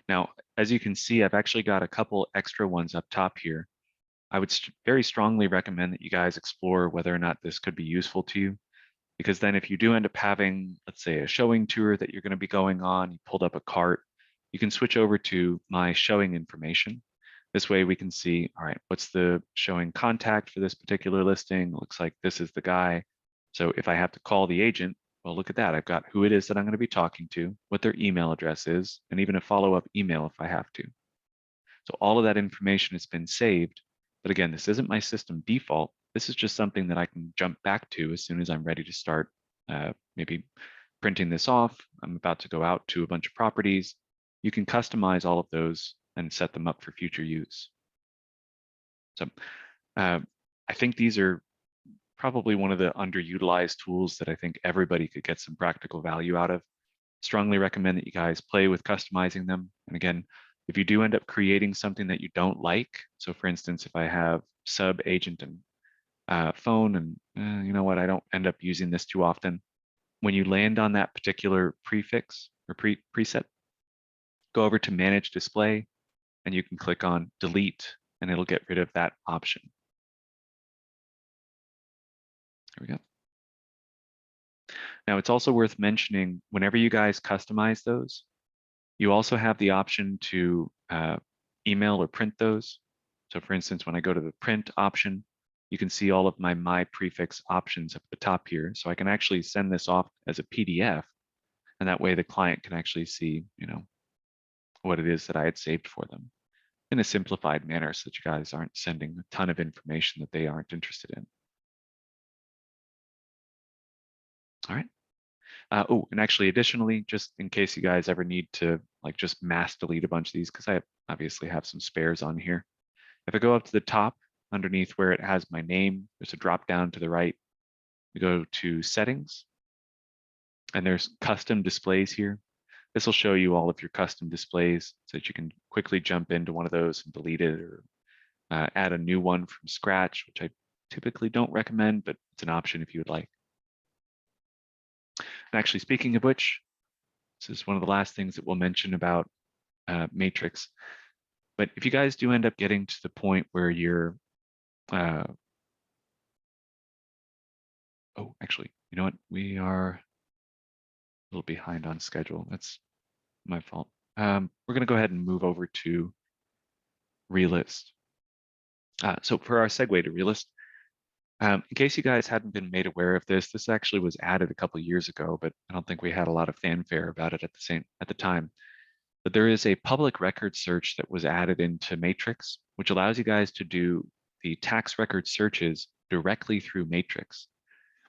[SPEAKER 1] Now, as you can see, I've actually got a couple extra ones up top here. I would very strongly recommend that you guys explore whether or not this could be useful to you, because then if you do end up having, let's say, a showing tour that you're going to be going on, you pulled up a cart, you can switch over to my showing information. This way we can see, all right, what's the showing contact for this particular listing? Looks like this is the guy. So if I have to call the agent, well, look at that. I've got who it is that I'm going to be talking to, what their email address is, and even a follow-up email if I have to. So all of that information has been saved. But again, this isn't my system default. This is just something that I can jump back to as soon as I'm ready to start maybe printing this off. I'm about to go out to a bunch of properties. you can customize all of those and set them up for future use. So uh, I think these are probably one of the underutilized tools that I think everybody could get some practical value out of. Strongly recommend that you guys play with customizing them. And again, if you do end up creating something that you don't like, so for instance, if I have sub, agent, and phone, and you know what, I don't end up using this too often. When you land on that particular prefix or preset, go over to Manage Display, and you can click on Delete, and it'll get rid of that option. There we go. Now, it's also worth mentioning, whenever you guys customize those, you also have the option to email or print those. So for instance, when I go to the print option, you can see all of my prefix options up at the top here. So I can actually send this off as a PDF, and that way the client can actually see, what it is that I had saved for them in a simplified manner so that you guys aren't sending a ton of information that they aren't interested in. All right. Oh, and actually, additionally, just in case you guys ever need to like just mass delete a bunch of these, because I obviously have some spares on here. If I go up to the top underneath where it has my name, there's a drop down to the right. We go to settings, and there's custom displays here. This will show you all of your custom displays so that you can quickly jump into one of those and delete it, or add a new one from scratch, which I typically don't recommend, but it's an option if you would like. And actually, speaking of which, this is one of the last things that we'll mention about Matrix. But if you guys do end up getting to the point where you're, oh, actually, you know what? We are a little behind on schedule. That's my fault. We're going to go ahead and move over to Realist. So for our segue to Realist, in case you guys hadn't been made aware of this, this actually was added a couple years ago, but I don't think we had a lot of fanfare about it at the time. But there is a public record search that was added into Matrix, which allows you guys to do the tax record searches directly through Matrix.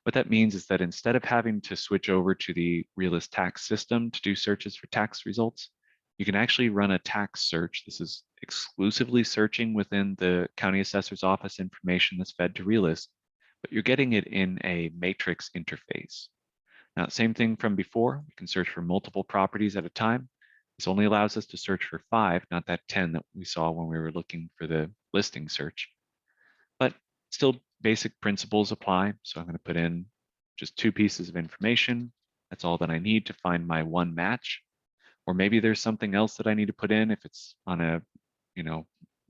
[SPEAKER 1] What that means is that instead of having to switch over to the Realist tax system to do searches for tax results, you can actually run a tax search. This is exclusively searching within the county assessor's office information that's fed to Realist, but you're getting it in a Matrix interface. Now, same thing from before. We can search for multiple properties at a time. This only allows us to search for 5, not that 10 that we saw when we were looking for the listing search. But still, basic principles apply. So I'm going to put in just 2 pieces of information. That's all that I need to find my one match. Or maybe there's something else that I need to put in if it's on a,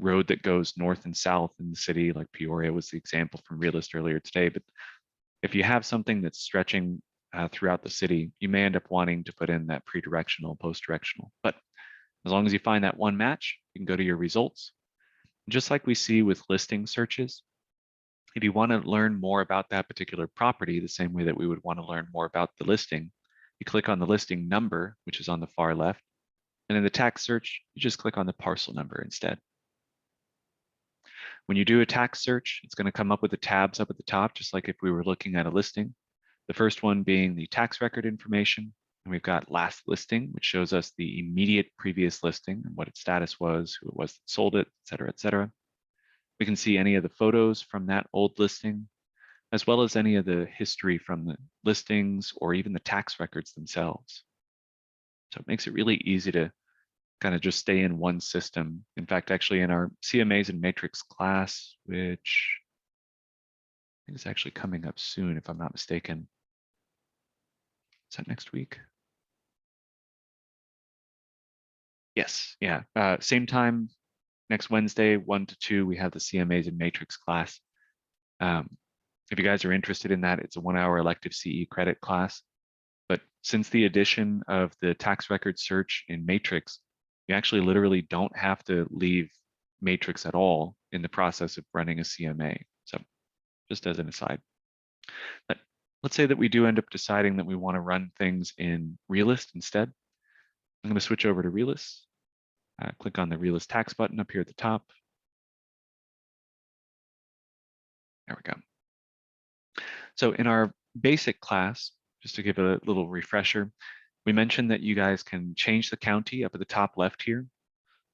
[SPEAKER 1] road that goes north and south in the city, like Peoria was the example from Realist earlier today. But if you have something that's stretching throughout the city, you may end up wanting to put in that pre-directional, post-directional. But as long as you find that one match, you can go to your results. Just like we see with listing searches, if you want to learn more about that particular property, the same way that we would want to learn more about the listing, you click on the listing number, which is on the far left. And in the tax search, you just click on the parcel number instead. When you do a tax search, it's going to come up with the tabs up at the top, just like if we were looking at a listing. The first one being the tax record information. And we've got last listing, which shows us the immediate previous listing and what its status was, who it was that sold it, et cetera, et cetera. We can see any of the photos from that old listing, as well as any of the history from the listings or even the tax records themselves. So it makes it really easy to kind of just stay in one system. In fact, actually in our CMAs and Matrix class, which I think is actually coming up soon, if I'm not mistaken. Is that next week? Yes, yeah. Same time next Wednesday, 1 to 2, we have the CMAs and Matrix class. If you guys are interested in that, it's a 1-hour elective CE credit class. But since the addition of the tax record search in Matrix, you actually literally don't have to leave Matrix at all in the process of running a CMA. So just as an aside. But let's say that we do end up deciding that we want to run things in Realist instead. I'm going to switch over to Realist. Click on the Realist tax button up here at the top. There we go. So in our basic class, just to give a little refresher, We mentioned that you guys can change the county up at the top left here.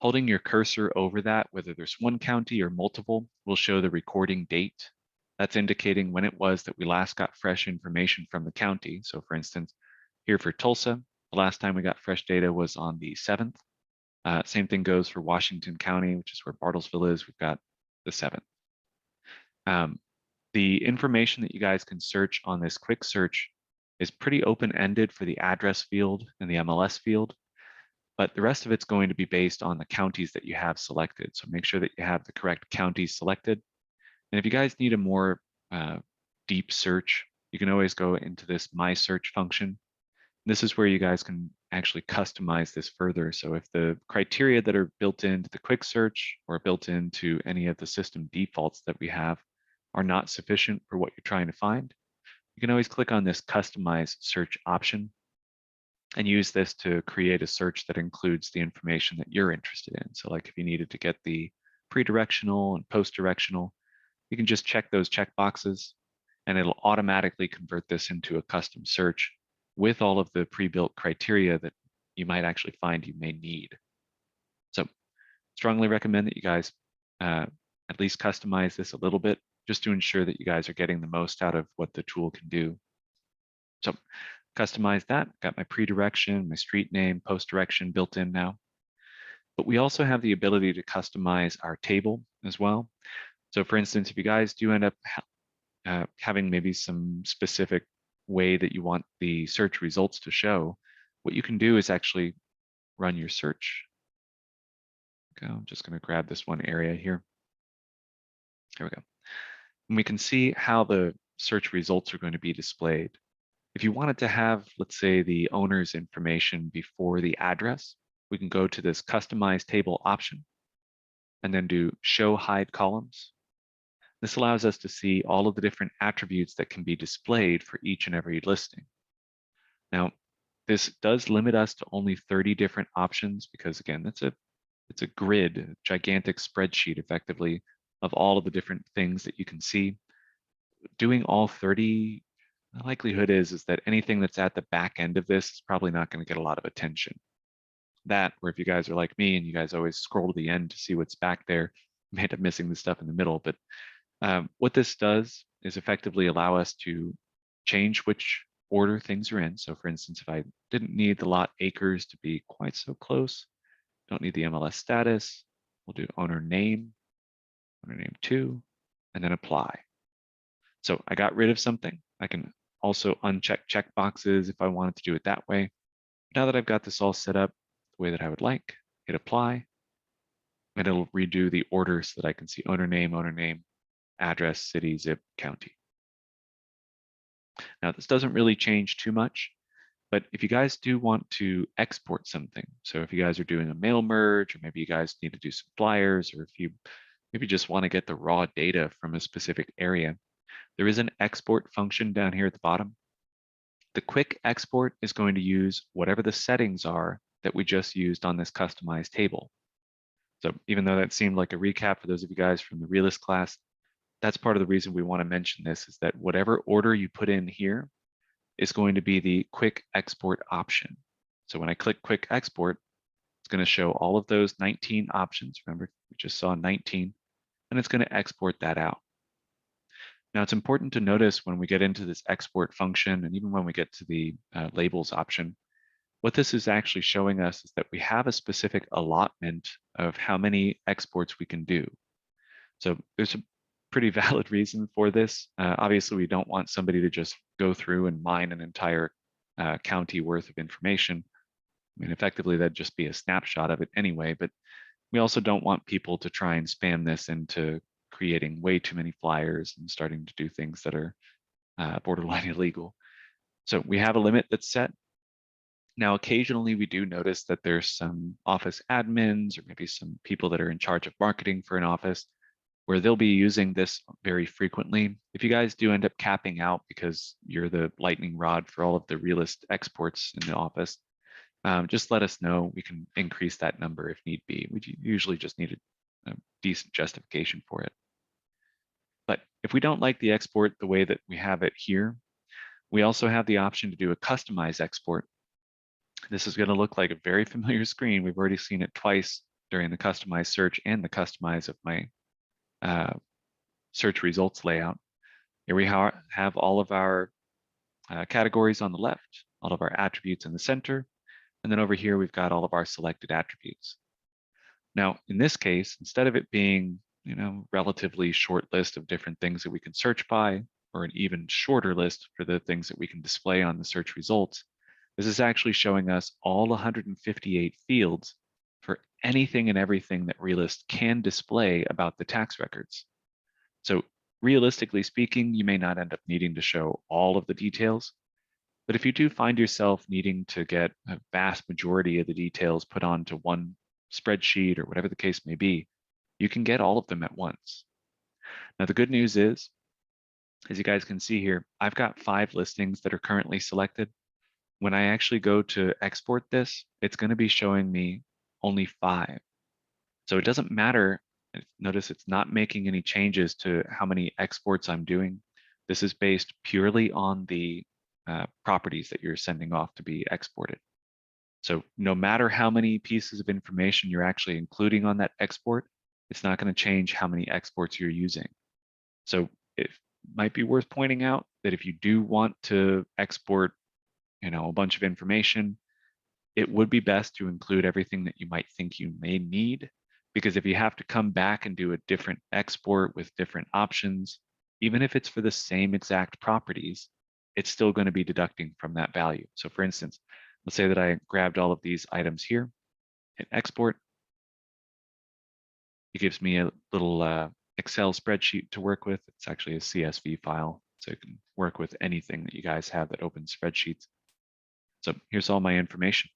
[SPEAKER 1] Holding your cursor over that, whether there's one county or multiple, will show the recording date. That's indicating when it was that we last got fresh information from the county. So for instance, here for Tulsa, the last time we got fresh data was on the 7th. Same thing goes for Washington County, which is where Bartlesville is. We've got the 7th. The information that you guys can search on this quick search is pretty open-ended for the address field and the MLS field, but the rest of it's going to be based on the counties that you have selected. So make sure that you have the correct counties selected. And if you guys need a more deep search, you can always go into this My Search function. This is where you guys can actually customize this further. So if the criteria that are built into the quick search or built into any of the system defaults that we have are not sufficient for what you're trying to find, you can always click on this Customize Search option and use this to create a search that includes the information that you're interested in. So like if you needed to get the pre-directional and post-directional, you can just check those checkboxes and it'll automatically convert this into a custom search with all of the pre-built criteria that you might actually find you may need. So strongly recommend that you guys at least customize this a little bit just to ensure that you guys are getting the most out of what the tool can do. So customize that, got my pre-direction, my street name, post-direction built in now. But we also have the ability to customize our table as well. So for instance, if you guys do end up having maybe some specific way that you want the search results to show, what you can do is actually run your search. Okay, I'm just going to grab this one area here. There we go. And we can see how the search results are going to be displayed. If you wanted to have, let's say, the owner's information before the address, we can go to this Customize Table option and then do Show Hide Columns. This allows us to see all of the different attributes that can be displayed for each and every listing. Now, this does limit us to only 30 different options because, again, it's a grid, a gigantic spreadsheet, effectively, of all of the different things that you can see. Doing all 30, the likelihood is that anything that's at the back end of this is probably not going to get a lot of attention. That, or if you guys are like me and you guys always scroll to the end to see what's back there, you may end up missing the stuff in the middle. But what this does is effectively allow us to change which order things are in. So for instance, if I didn't need the lot acres to be quite so close, don't need the MLS status, we'll do owner name 2, and then apply. So I got rid of something. I can also uncheck checkboxes if I wanted to do it that way. Now that I've got this all set up the way that I would like, hit apply, and it'll redo the order so that I can see owner name, address, city, zip, county. Now this doesn't really change too much, but if you guys do want to export something, so if you guys are doing a mail merge, or maybe you guys need to do some flyers, or if you maybe just want to get the raw data from a specific area, there is an export function down here at the bottom. The quick export is going to use whatever the settings are that we just used on this customized table. So even though that seemed like a recap for those of you guys from the Realist class, that's part of the reason we want to mention this, is that whatever order you put in here is going to be the quick export option. So when I click quick export, it's going to show all of those 19 options. Remember, we just saw 19, and it's going to export that out. Now, it's important to notice when we get into this export function, and even when we get to the labels option, what this is actually showing us is that we have a specific allotment of how many exports we can do. So there's a pretty valid reason for this. Obviously, we don't want somebody to just go through and mine an entire county worth of information. I mean, effectively, that'd just be a snapshot of it anyway, but we also don't want people to try and spam this into creating way too many flyers and starting to do things that are borderline illegal. So we have a limit that's set. Now, occasionally we do notice that there's some office admins or maybe some people that are in charge of marketing for an office where they'll be using this very frequently. If you guys do end up capping out because you're the lightning rod for all of the Realist exports in the office, just let us know. We can increase that number if need be. We usually just need a decent justification for it. But if we don't like the export the way that we have it here, we also have the option to do a customized export. This is going to look like a very familiar screen. We've already seen it twice during the customized search and the customize of my uh, search results layout. Here we have all of our categories on the left, all of our attributes in the center, and then over here we've got all of our selected attributes. Now, in this case, instead of it being, relatively short list of different things that we can search by, or an even shorter list for the things that we can display on the search results, this is actually showing us all 158 fields for anything and everything that Realist can display about the tax records. So realistically speaking, you may not end up needing to show all of the details, but if you do find yourself needing to get a vast majority of the details put onto one spreadsheet or whatever the case may be, you can get all of them at once. Now, the good news is, as you guys can see here, I've got 5 listings that are currently selected. When I actually go to export this, it's going to be showing me only 5. So it doesn't matter. Notice it's not making any changes to how many exports I'm doing. This is based purely on the properties that you're sending off to be exported. So no matter how many pieces of information you're actually including on that export, it's not going to change how many exports you're using. So it might be worth pointing out that if you do want to export, a bunch of information, it would be best to include everything that you might think you may need, because if you have to come back and do a different export with different options, even if it's for the same exact properties, it's still going to be deducting from that value. So for instance, let's say that I grabbed all of these items here, hit export. It gives me a little Excel spreadsheet to work with. It's actually a CSV file, so you can work with anything that you guys have that opens spreadsheets. So here's all my information.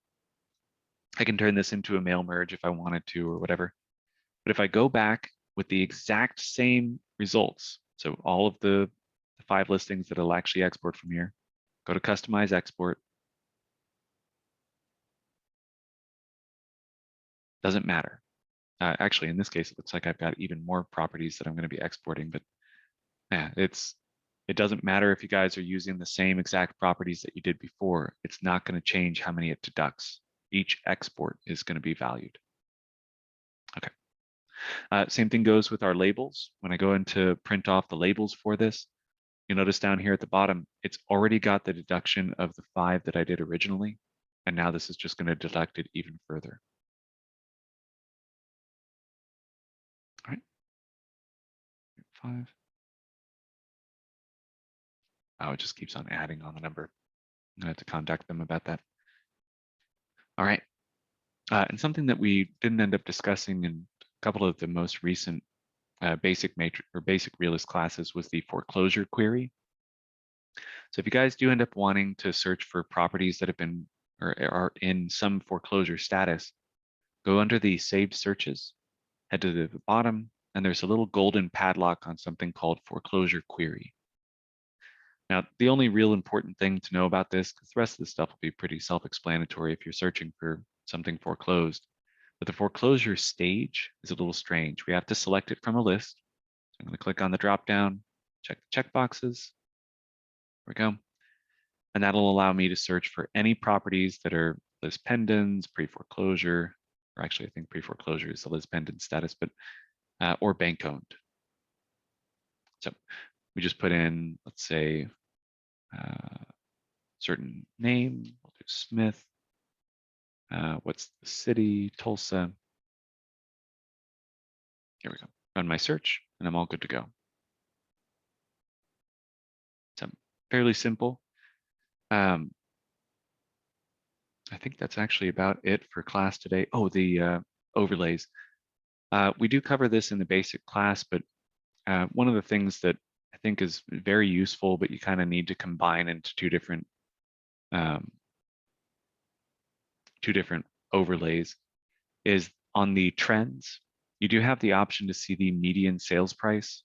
[SPEAKER 1] I can turn this into a mail merge if I wanted to or whatever. But if I go back with the exact same results, so all of the 5 listings that it'll actually export from here, go to customize export. Doesn't matter. Actually, in this case, it looks like I've got even more properties that I'm going to be exporting, but yeah, it doesn't matter if you guys are using the same exact properties that you did before. It's not going to change how many it deducts. Each export is going to be valued. Okay. Same thing goes with our labels. When I go into print off the labels for this, you'll notice down here at the bottom, it's already got the deduction of the 5 that I did originally. And now this is just going to deduct it even further. All right. 5. Oh, it just keeps on adding on the number. I'm going to have to contact them about that. All right. And something that we didn't end up discussing in a couple of the most recent basic matrix or basic realist classes was the foreclosure query. So if you guys do end up wanting to search for properties that have been or are in some foreclosure status, go under the saved searches, head to the bottom, and there's a little golden padlock on something called foreclosure query. Now, the only real important thing to know about this, because the rest of the stuff will be pretty self-explanatory if you're searching for something foreclosed, but the foreclosure stage is a little strange. We have to select it from a list. So I'm going to click on the drop down, check the checkboxes. There we go. And that'll allow me to search for any properties that are lis pendens, pre-foreclosure, or actually I think pre-foreclosure is the lis pendens status, but or bank owned. So we just put in, let's say, certain name, we'll do Smith. What's the city? Tulsa. Here we go. Run my search, and I'm all good to go. So fairly simple. I think that's actually about it for class today. Oh, the overlays. We do cover this in the basic class, but one of the things that I think is very useful, but you kind of need to combine into um, two different overlays, is on the trends. You do have the option to see the median sales price.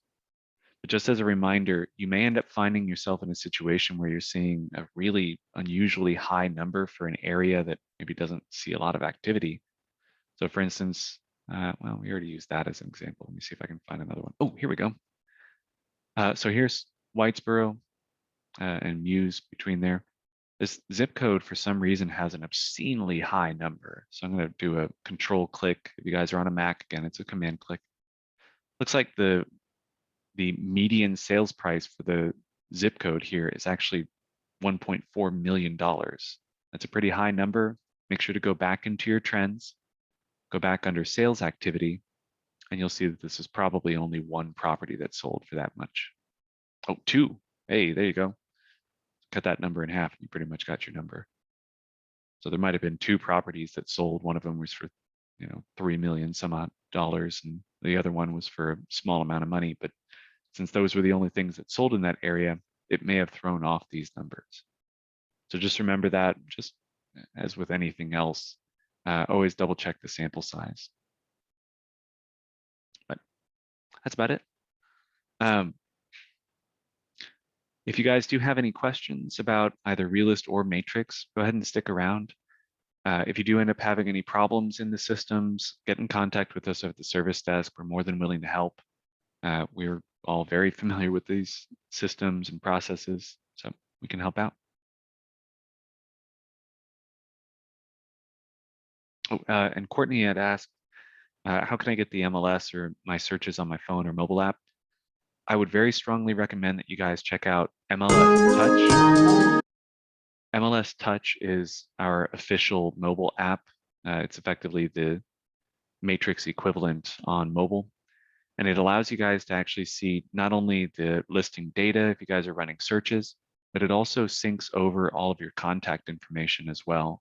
[SPEAKER 1] But just as a reminder, you may end up finding yourself in a situation where you're seeing a really unusually high number for an area that maybe doesn't see a lot of activity. So for instance, well, we already used that as an example. Let me see if I can find another one. Oh, here we go. So here's Whitesboro and Muse between there. This zip code, for some reason, has an obscenely high number. So I'm going to do a control click. If you guys are on a Mac, again, it's a command click. Looks like the median sales price for the zip code here is actually $1.4 million. That's a pretty high number. Make sure to go back into your trends, go back under sales activity, and you'll see that this is probably only one property that sold for that much. Oh, two. Hey, there you go. Cut that number in half, and you pretty much got your number. So there might have been two properties that sold. One of them was for, 3 million some odd dollars, and the other one was for a small amount of money. But since those were the only things that sold in that area, it may have thrown off these numbers. So just remember that, just as with anything else, always double check the sample size. But that's about it. If you guys do have any questions about either Realist or Matrix, go ahead and stick around. If you do end up having any problems in the systems, get in contact with us at the service desk. We're more than willing to help. We're all very familiar with these systems and processes, so we can help out. Oh, and Courtney had asked, how can I get the MLS or my searches on my phone or mobile app? I would very strongly recommend that you guys check out MLS Touch. MLS Touch is our official mobile app. It's effectively the Matrix equivalent on mobile. And it allows you guys to actually see not only the listing data if you guys are running searches, but it also syncs over all of your contact information as well.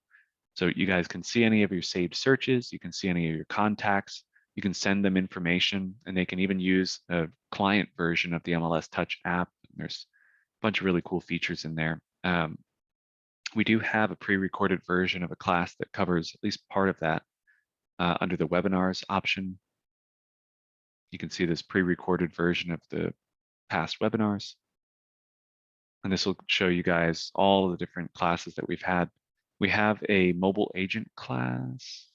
[SPEAKER 1] So you guys can see any of your saved searches, you can see any of your contacts, you can send them information, and they can even use a client version of the MLS Touch app. There's a bunch of really cool features in there. We do have a pre-recorded version of a class that covers at least part of that under the webinars option. You can see this pre-recorded version of the past webinars. And this will show you guys all of the different classes that we've had. We have a mobile agent class.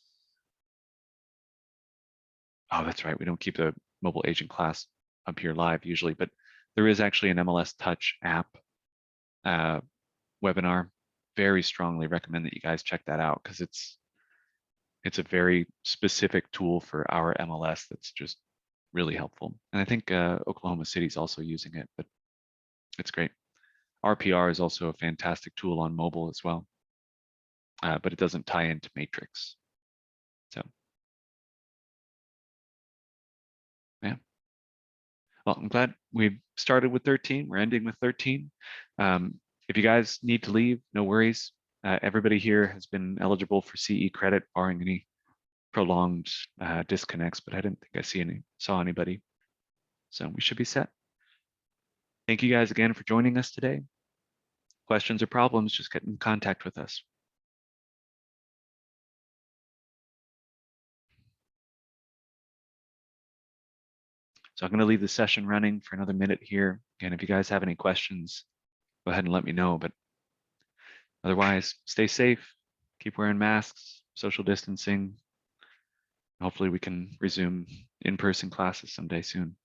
[SPEAKER 1] Oh, that's right. We don't keep the mobile agent class up here live usually, but there is actually an MLS Touch app webinar. Very strongly recommend that you guys check that out because it's a very specific tool for our MLS that's just really helpful. And I think Oklahoma City is also using it, but it's great. RPR is also a fantastic tool on mobile as well, but it doesn't tie into Matrix. So, yeah. Well, I'm glad we've started with 13. We're ending with 13. If you guys need to leave, no worries. Everybody here has been eligible for CE credit, barring any prolonged disconnects, but I didn't think I saw anybody. So we should be set. Thank you guys again for joining us today. Questions or problems, just get in contact with us. So I'm going to leave the session running for another minute here. Again, if you guys have any questions, go ahead and let me know. But otherwise, stay safe, keep wearing masks, social distancing. Hopefully we can resume in-person classes someday soon.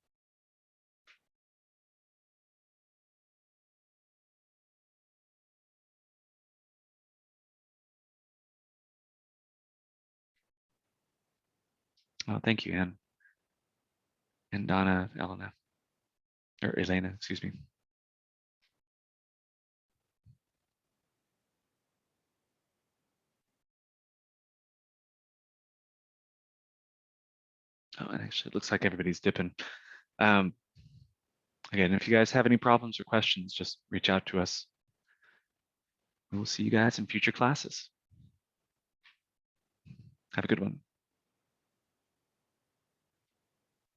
[SPEAKER 1] Oh, thank you, Anne. And Donna, Elena, or Elena, excuse me. Oh, and actually it looks like everybody's dipping. Again, if you guys have any problems or questions, just reach out to us. We will see you guys in future classes. Have a good one.